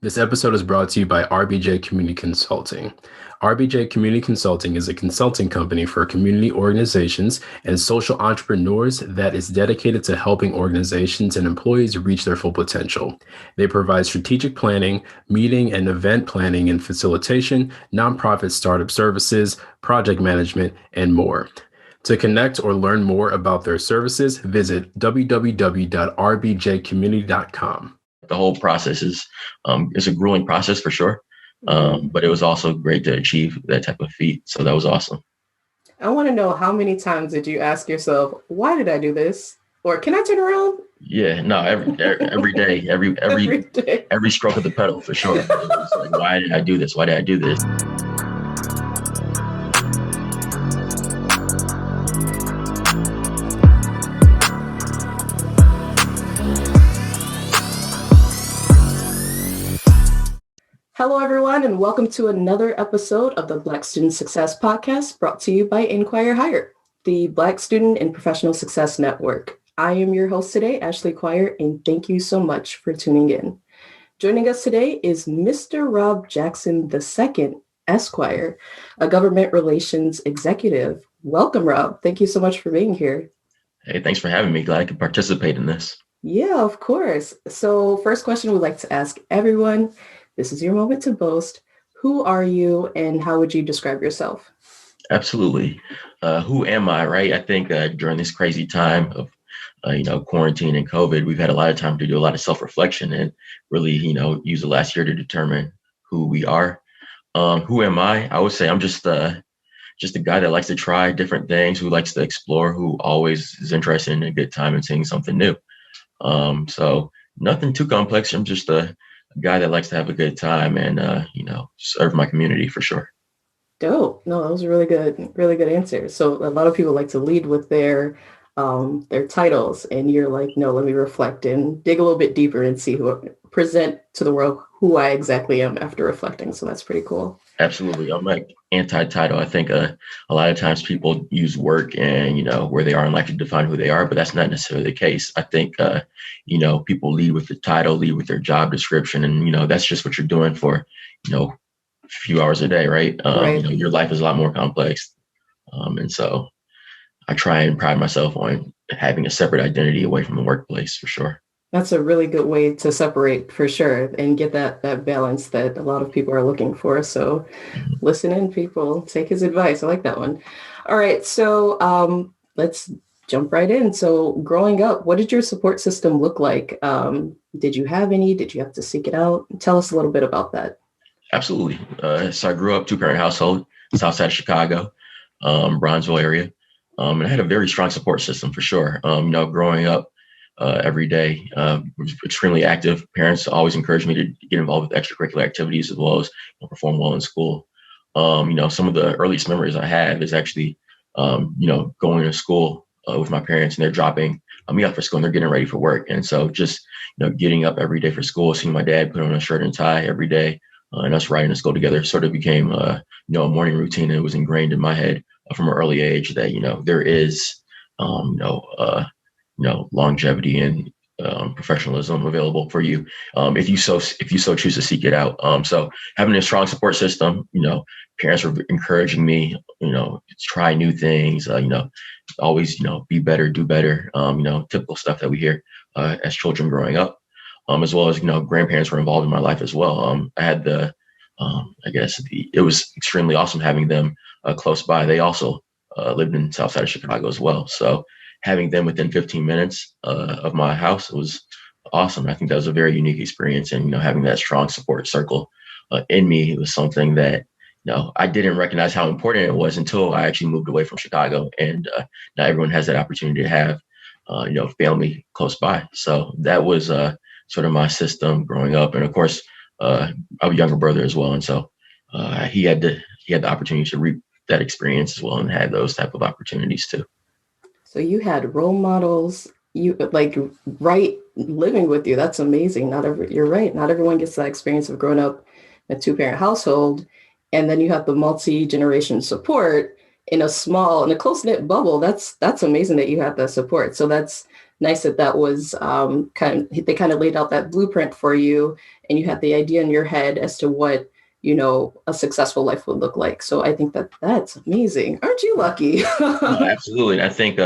This episode is brought to you by RBJ Community Consulting. RBJ Community Consulting is a consulting company for community organizations and social entrepreneurs that is dedicated to helping organizations and employees reach their full potential. They provide strategic planning, meeting and event planning and facilitation, nonprofit startup services, project management, and more. To connect or learn more about their services, visit www.rbjcommunity.com. The whole process is a grueling process for sure. But it was also great to achieve that type of feat. So that was awesome. I want to know, how many times did you ask yourself, why did I do this? Or can I turn around? Yeah, no, every day, every stroke of the pedal for sure. It was like, why did I do this? Why did I do this? Hello, everyone, and welcome to another episode of the Black Student Success Podcast, brought to you by Inquire, the Black Student and Professional Success Network. I am your host today, Ashley Quire, and thank you so much for tuning in. Joining us today is Mr. Rob Jackson II, Esquire, a government relations executive. Welcome, Rob. Thank you so much for being here. Hey, thanks for having me. Glad I could participate in this. Yeah, of course. So first question we'd like to ask everyone. This is your moment to boast. Who are you and how would you describe yourself? Absolutely. Who am I, right? I think during this crazy time of, quarantine and COVID, we've had a lot of time to do a lot of self-reflection and really, use the last year to determine who we are. Who am I? I would say I'm just a guy that likes to try different things, who likes to explore, who always is interested in a good time and seeing something new. So nothing too complex. I'm just a guy that likes to have a good time and, serve my community for sure. Dope. No, that was a really good answer. So a lot of people like to lead with their titles, and you're like, no, let me reflect and dig a little bit deeper and see present to the world who I exactly am after reflecting. So that's pretty cool. Absolutely. I'm like anti-title. I think a lot of times people use work and, where they are in life to define who they are, but that's not necessarily the case. I think, people lead with the title, lead with their job description. And, that's just what you're doing for, a few hours a day, right? Right. Your life is a lot more complex. And so I try and pride myself on having a separate identity away from the workplace for sure. That's a really good way to separate for sure and get that balance that a lot of people are looking for. So listen in, people, take his advice. I like that one. All right. So let's jump right in. So growing up, what did your support system look like? Did you have any? Did you have to seek it out? Tell us a little bit about that. Absolutely. So I grew up 2-parent household, south side of Chicago, Bronzeville area. And I had a very strong support system for sure. Growing up, every day. Was extremely active. Parents always encouraged me to get involved with extracurricular activities as well as perform well in school. Some of the earliest memories I have is actually, going to school with my parents, and they're dropping me off for school and they're getting ready for work. And so just, getting up every day for school, seeing my dad put on a shirt and tie every day, and us riding to school together sort of became, a morning routine. And it was ingrained in my head from an early age that, there is, longevity and professionalism available for you if you so choose to seek it out. So having a strong support system, parents were encouraging me, to try new things, always, be better, do better, typical stuff that we hear as children growing up, as well as, grandparents were involved in my life as well. I had it was extremely awesome having them close by. They also lived in south side of Chicago as well. So having them within 15 minutes of my house was awesome. I think that was a very unique experience. And, having that strong support circle in me was something that, I didn't recognize how important it was until I actually moved away from Chicago. And now everyone has that opportunity to have, family close by. So that was sort of my system growing up. And of course, I have a younger brother as well. And so he had the opportunity to reap that experience as well and had those type of opportunities too. So you had role models, you like right living with you. That's amazing. You're right. Not everyone gets that experience of growing up in a 2-parent household. And then you have the multi-generation support in a close-knit bubble. That's amazing that you have that support. So that's nice that was they kind of laid out that blueprint for you, and you had the idea in your head as to what, a successful life would look like. So I think that's amazing. Aren't you lucky? No, absolutely. I think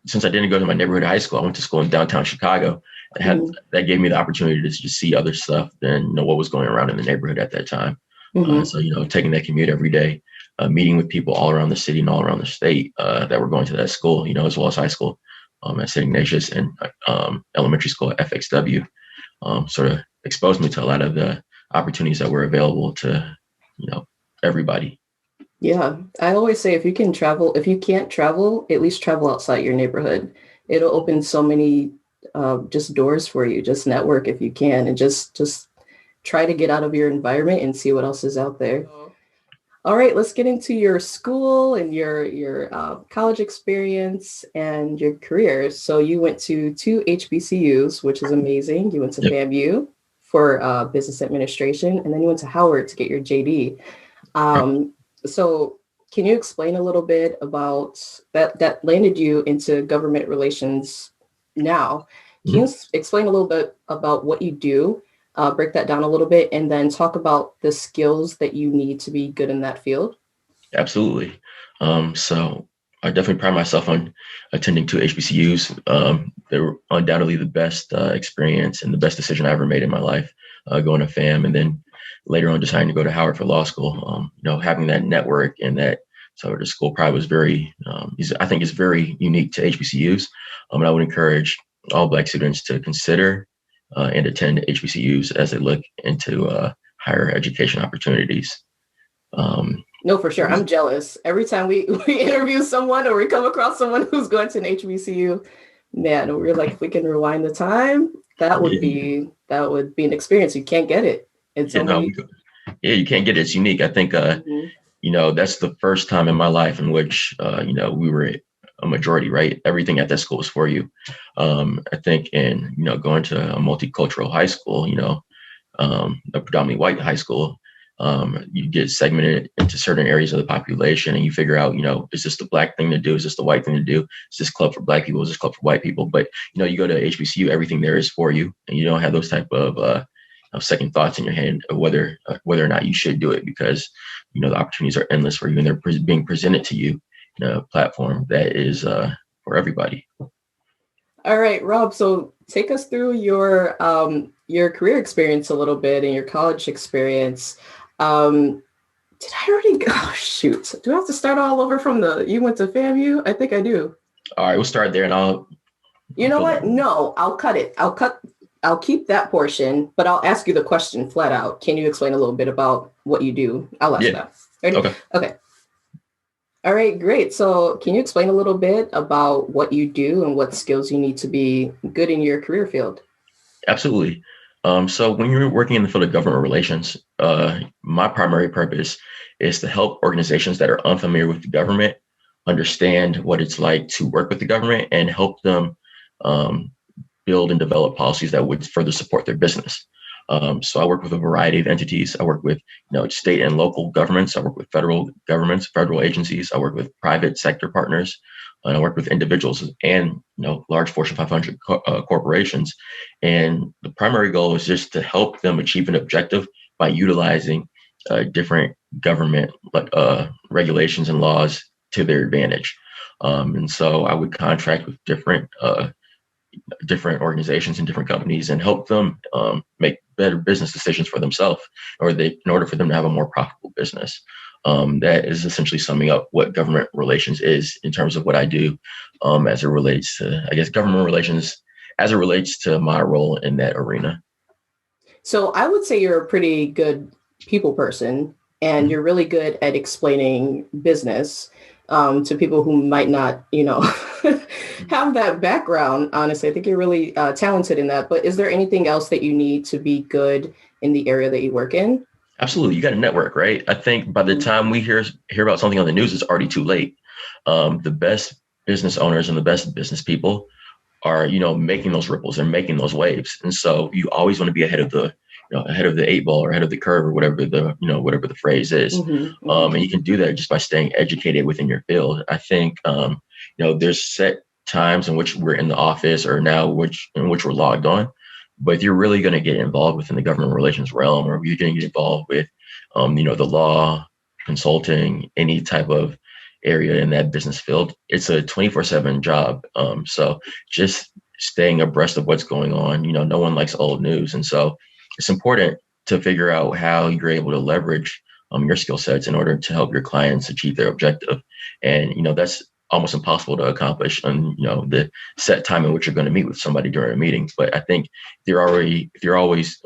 since I didn't go to my neighborhood high school, I went to school in downtown Chicago. That gave me the opportunity to just see other stuff than what was going around in the neighborhood at that time. So taking that commute every day, meeting with people all around the city and all around the state that were going to that school, as well as high school at St. Ignatius and elementary school at FXW, sort of exposed me to a lot of the opportunities that were available to everybody. Yeah, I always say if you can't travel, at least travel outside your neighborhood. It'll open so many just doors for you. Just network if you can, and just try to get out of your environment and see what else is out there. All right, let's get into your school and your college experience and your career. So you went to 2 HBCUs, which is amazing. You went to FAMU for business administration, and then you went to Howard to get your JD. So can you explain a little bit about that landed you into government relations now? Can you explain a little bit about what you do, break that down a little bit, and then talk about the skills that you need to be good in that field? Absolutely. So I definitely pride myself on attending 2 HBCUs. They were undoubtedly the best experience and the best decision I ever made in my life, going to FAM and then later on deciding to go to Howard for law school. Having that network and that sort of school pride was very, I think is very unique to HBCUs. And I would encourage all Black students to consider and attend HBCUs as they look into higher education opportunities. No, for sure. I'm jealous. Every time we interview someone or we come across someone who's going to an HBCU, man, we're like, if we can rewind the time, that would be an experience. You can't get it. You can't get it. It's unique. I think, that's the first time in my life in which, we were a majority, right? Everything at that school was for you. I think in, going to a multicultural high school, a predominantly white high school, you get segmented into certain areas of the population and you figure out, is this the Black thing to do? Is this the white thing to do? Is this club for Black people? Is this club for white people? But, you go to HBCU, everything there is for you, and you don't have those type of second thoughts in your head of whether or not you should do it, because, the opportunities are endless for you and they're being presented to you in a platform that is for everybody. All right, Rob. So take us through your career experience a little bit and your college experience. Did I already go? Oh, shoot. Do I have to start all over from you went to FAMU? I think I do. All right, we'll start there and you know what? No, I'll cut it. I'll keep that portion, but I'll ask you the question flat out. Can you explain a little bit about what you do? I'll ask that. Ready? Okay. All right, great. So can you explain a little bit about what you do and what skills you need to be good in your career field? Absolutely. So when you're working in the field of government relations, my primary purpose is to help organizations that are unfamiliar with the government understand what it's like to work with the government and help them build and develop policies that would further support their business. So I work with a variety of entities. I work with, state and local governments. I work with federal governments, federal agencies. I work with private sector partners. And I work with individuals and, large Fortune 500 corporations. And the primary goal is just to help them achieve an objective by utilizing different government regulations and laws to their advantage. And so I would contract with different organizations and different companies and help them make better business decisions for themselves, in order for them to have a more profitable business. That is essentially summing up what government relations is in terms of what I do as it relates to, government relations as it relates to my role in that arena. So I would say you're a pretty good people person, and you're really good at explaining business to people who might not, have that background. Honestly, I think you're really talented in that. But is there anything else that you need to be good in the area that you work in? Absolutely. You got to network, right? I think by the time we hear about something on the news, it's already too late. The best business owners and the best business people are, making those ripples and making those waves. And so you always want to be ahead of the 8 ball or ahead of the curve or whatever the phrase is. And you can do that just by staying educated within your field. I think, there's set times in which we're in the office or now in which we're logged on. But if you're really going to get involved within the government relations realm, or you're going to get involved with, the law, consulting, any type of area in that business field, it's a 24/7 job. So just staying abreast of what's going on, no one likes old news. And so it's important to figure out how you're able to leverage your skill sets in order to help your clients achieve their objective. And, that's almost impossible to accomplish on, the set time in which you're going to meet with somebody during a meeting. But I think if you're always,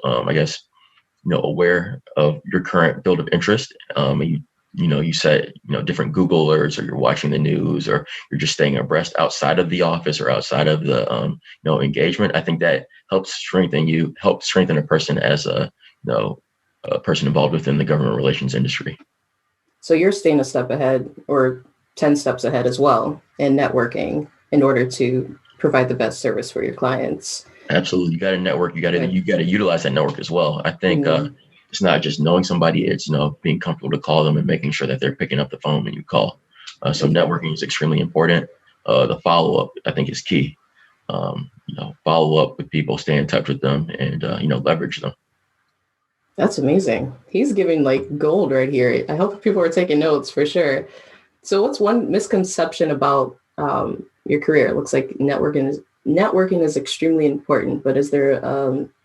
aware of your current field of interest, and you set, different Google alerts, or you're watching the news, or you're just staying abreast outside of the office or outside of the, engagement. I think that helps strengthen a person as a person involved within the government relations industry. So you're staying a step ahead, or 10 steps ahead as well, in networking in order to provide the best service for your clients. Absolutely. You got to network. You got to utilize that network as well. I think it's not just knowing somebody, it's, being comfortable to call them and making sure that they're picking up the phone when you call. So networking is extremely important. The follow-up, I think, is key. Follow up with people, stay in touch with them, and, leverage them. That's amazing. He's giving like gold right here. I hope people are taking notes for sure. So what's one misconception about your career? It looks like networking is extremely important, but is there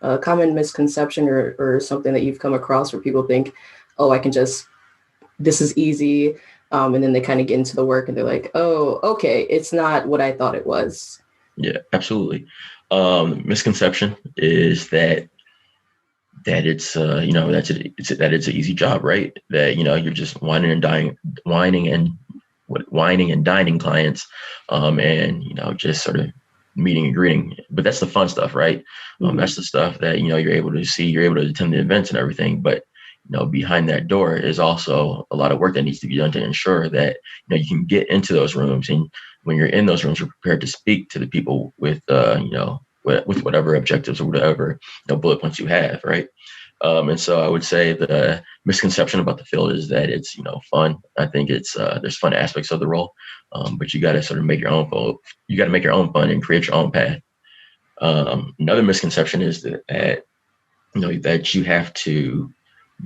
a common misconception or something that you've come across where people think, oh, this is easy. And then they kind of get into the work and they're like, oh, okay, it's not what I thought it was. Yeah, absolutely. Misconception is that it's that it's an easy job, right? That you're just whining and dining clients, and just sort of meeting and greeting. But that's the fun stuff, right? That's the stuff that you're able to see, you're able to attend the events and everything. But behind that door is also a lot of work that needs to be done to ensure that you can get into those rooms, and when you're in those rooms, you're prepared to speak to the people with with whatever objectives or whatever bullet points you have, right? And so I would say the misconception about the field is that it's fun. I think it's there's fun aspects of the role, but you got to sort of make your own fun. You got to make your own fun and create your own path. Another misconception is that you have to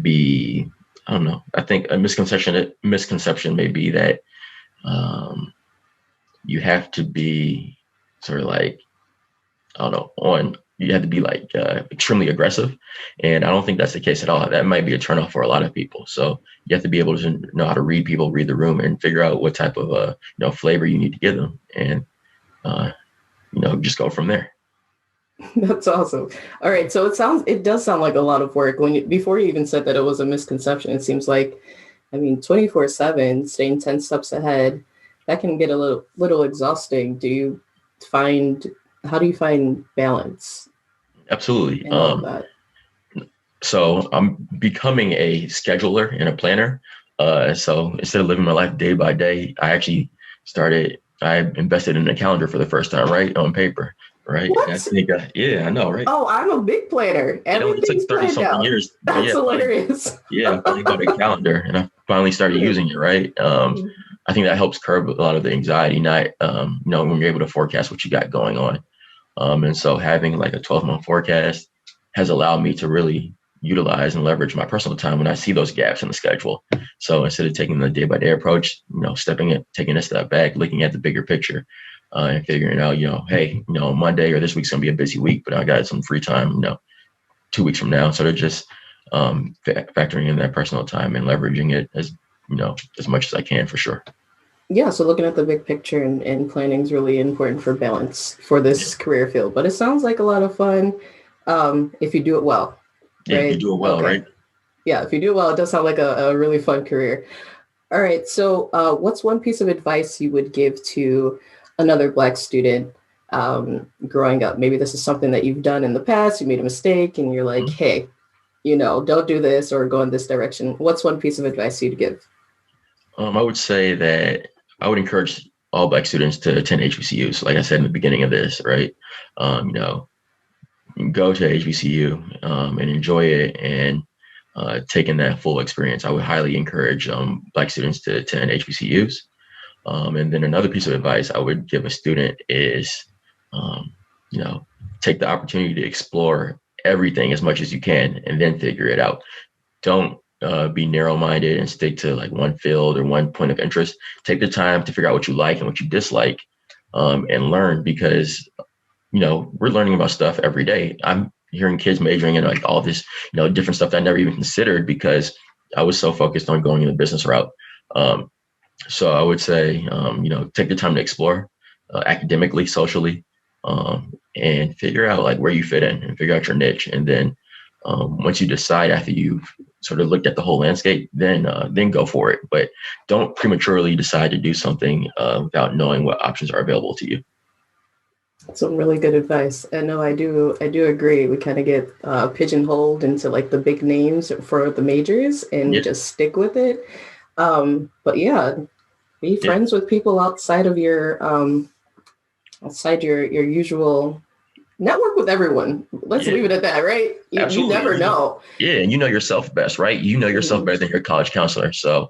be, I don't know. I think a misconception may be that you have to be sort of like, I don't know, you have to be like extremely aggressive. And I don't think that's the case at all. That might be a turnoff for a lot of people. So you have to be able to know how to read people, read the room, and figure out what type of flavor you need to give them, and just go from there. That's awesome. All right. So it does sound like a lot of work. Before you even said that it was a misconception, it seems like, 24/7, staying 10 steps ahead, that can get a little exhausting. How do you find balance? Absolutely. So I'm becoming a scheduler and a planner. So instead of living my life day by day, I invested in a calendar for the first time, right, on paper. Right. What? I think, I know, right? Oh, I'm a big planner. Everything's planned out. 30-something years. That's hilarious. I finally got a calendar, and I finally started using it, right? I think that helps curb a lot of the anxiety, when you're able to forecast what you got going on. And so having like a 12-month forecast has allowed me to really utilize and leverage my personal time when I see those gaps in the schedule. So instead of taking the day-by-day approach, taking a step back, looking at the bigger picture, and figuring out, hey, Monday or this week's gonna be a busy week, but I got some free time, 2 weeks from now. So they're just factoring in that personal time and leveraging it as much as I can, for sure. Yeah, so looking at the big picture and planning is really important for balance for this career field. But it sounds like a lot of fun if you do it well. Yeah, right? If you do it well, okay. Right? Yeah, if you do it well, it does sound like a really fun career. All right, so what's one piece of advice you would give to another Black student growing up? Maybe this is something that you've done in the past, you made a mistake, and you're like, hey, don't do this or go in this direction. What's one piece of advice you'd give? I would say that I would encourage all Black students to attend HBCUs. Like I said in the beginning of this, right? Go to HBCU and enjoy it, and take in that full experience. I would highly encourage Black students to attend HBCUs. And then another piece of advice I would give a student is, take the opportunity to explore everything as much as you can and then figure it out. Don't be narrow-minded and stick to like one field or one point of interest. Take the time to figure out what you like and what you dislike, and learn, because, we're learning about stuff every day. I'm hearing kids majoring in like all this, different stuff that I never even considered because I was so focused on going in the business route. So I would say, take the time to explore academically, socially, and figure out like where you fit in and figure out your niche. And then once you decide after you've sort of looked at the whole landscape, then go for it. But don't prematurely decide to do something without knowing what options are available to you. Some really good advice. And no, I do agree. We kind of get pigeonholed into like the big names for the majors and just stick with it. But yeah, be friends with people outside of your your usual network with everyone. Let's leave it at that, right? You never know. Yeah, and you know yourself best, right? You know yourself better than your college counselor. So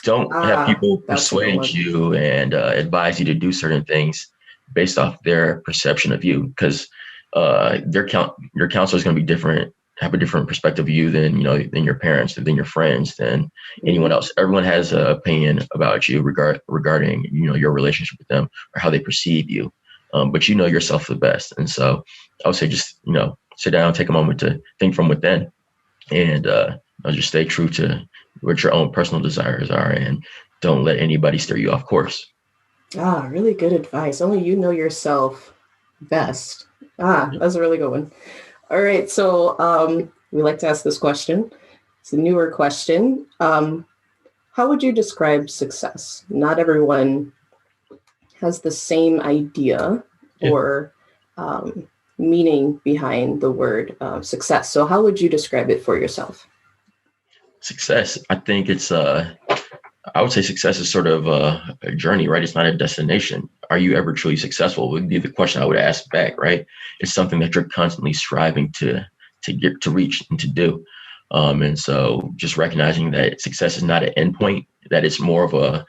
don't have people persuade you and advise you to do certain things based off their perception of you, because your counselor is going to be different, have a different perspective of you than your parents, than your friends, than anyone else. Everyone has an opinion about you regarding your relationship with them or how they perceive you. But you know yourself the best. And so I would say just, sit down, take a moment to think from within, and just stay true to what your own personal desires are, and don't let anybody steer you off course. Really good advice. Only you know yourself best. That's a really good one. All right. So we like to ask this question. It's a newer question. How would you describe success? Not everyone has the same idea or meaning behind the word success. So how would you describe it for yourself? Success, I think it's I would say success is sort of a journey, right? It's not a destination. Are you ever truly successful would be the question I would ask back, right? It's something that you're constantly striving to get to reach and to do. And so just recognizing that success is not an endpoint, that it's more of a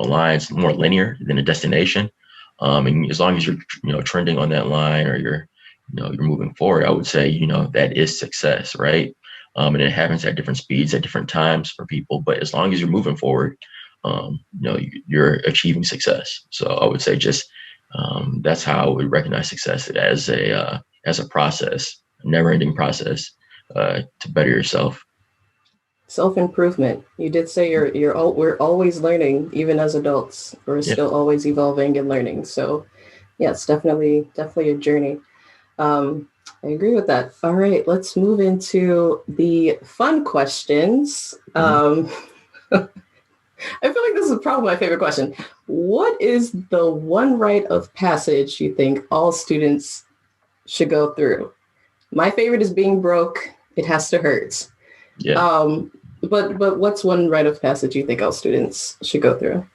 line, it's more linear than a destination. And as long as you're trending on that line, or you're moving forward, I would say, that is success, right? And it happens at different speeds at different times for people. But as long as you're moving forward, you're achieving success. So I would say just that's how I would recognize success, as a process, a never-ending process to better yourself. Self-improvement. You did say we're always learning, even as adults. We're still always evolving and learning. So yeah, it's definitely a journey. I agree with that. All right, let's move into the fun questions. I feel like this is probably my favorite question. What is the one rite of passage you think all students should go through? My favorite is being broke. It has to hurt. Yeah. But what's one rite of passage you think all students should go through?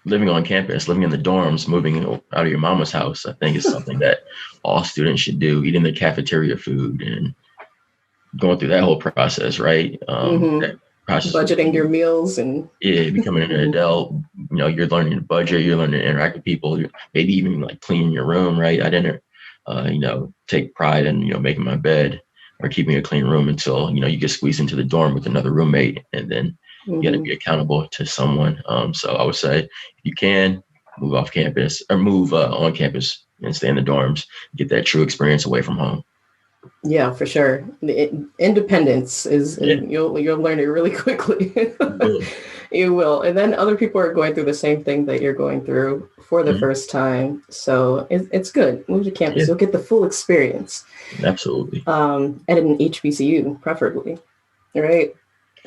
Living on campus, living in the dorms, moving out of your mama's house, I think is something that all students should do. Eating the cafeteria food and going through that whole process, right? That process, budgeting your meals and becoming an adult. You're learning to budget. You're learning to interact with people. Maybe even like cleaning your room, right? I didn't, take pride in making my bed or keeping a clean room until you get squeezed into the dorm with another roommate, and then you got to be accountable to someone. So I would say if you can, move off campus or move on campus and stay in the dorms, get that true experience away from home. Yeah, for sure. The independence is, you'll learn it really quickly. You will. And then other people are going through the same thing that you're going through for the first time. So it's good. Move to campus. You'll get the full experience. Absolutely. At an HBCU, preferably. Right.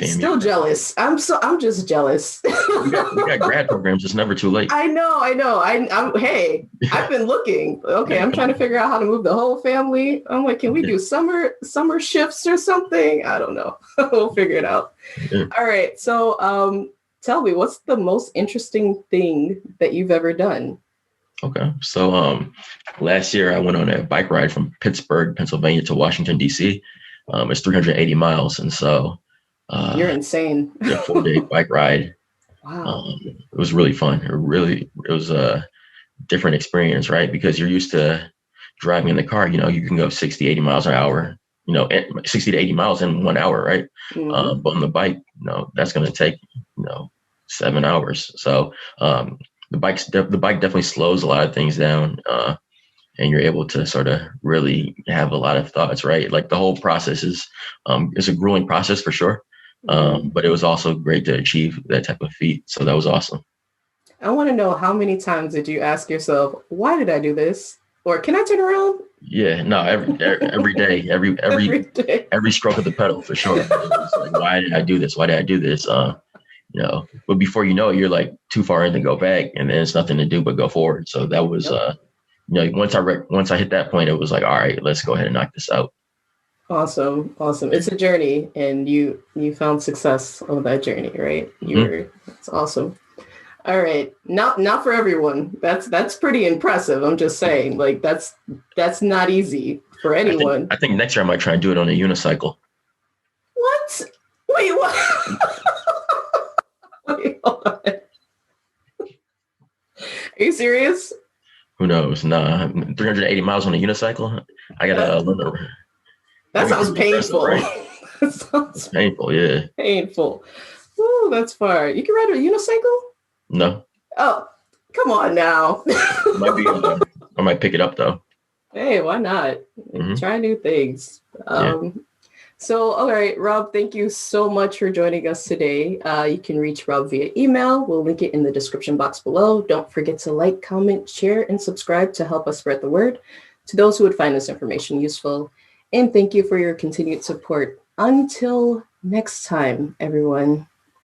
Still jealous. I'm just jealous. we got grad programs. It's never too late. I know. Hey, I've been looking. Okay, I'm trying to figure out how to move the whole family. I'm like, can we do summer shifts or something? I don't know. We'll figure it out. Yeah. All right. So tell me, what's the most interesting thing that you've ever done? Okay. So last year I went on a bike ride from Pittsburgh, Pennsylvania to Washington, D.C. It's 380 miles. And so you're insane. A 4-day bike ride. Wow. It was really fun. It was a different experience, right? Because you're used to driving in the car, you can go 60, 80 miles an hour, 60 to 80 miles in 1 hour, right? Mm-hmm. But on the bike, that's going to take, 7 hours. So the bike definitely slows a lot of things down. And you're able to sort of really have a lot of thoughts, right? Like the whole process is a grueling process for sure. But it was also great to achieve that type of feat. So that was awesome. I want to know, how many times did you ask yourself, why did I do this? Or can I turn around? Yeah, no, every day, Every day. every stroke of the pedal for sure. It's like, why did I do this? Why did I do this? But before you know it, you're like too far in to go back, and then it's nothing to do but go forward. So that was, once I hit that point, it was like, all right, let's go ahead and knock this out. Awesome. It's a journey, and you found success on that journey, right? It's awesome. All right. Not for everyone. That's pretty impressive. I'm just saying, like, that's not easy for anyone. I think next year I might try and do it on a unicycle. What? Wait, what? Wait, hold on. Are you serious? Who knows? Nah, 380 miles on a unicycle. I gotta learn. That sounds painful. Right? That sounds painful. Yeah. Painful. Ooh, that's far. You can ride a unicycle? No. Oh, come on now. I might pick it up though. Hey, why not? Try new things. So, all right, Rob, thank you so much for joining us today. You can reach Rob via email. We'll link it in the description box below. Don't forget to like, comment, share, and subscribe to help us spread the word to those who would find this information useful. And thank you for your continued support. Until next time, everyone.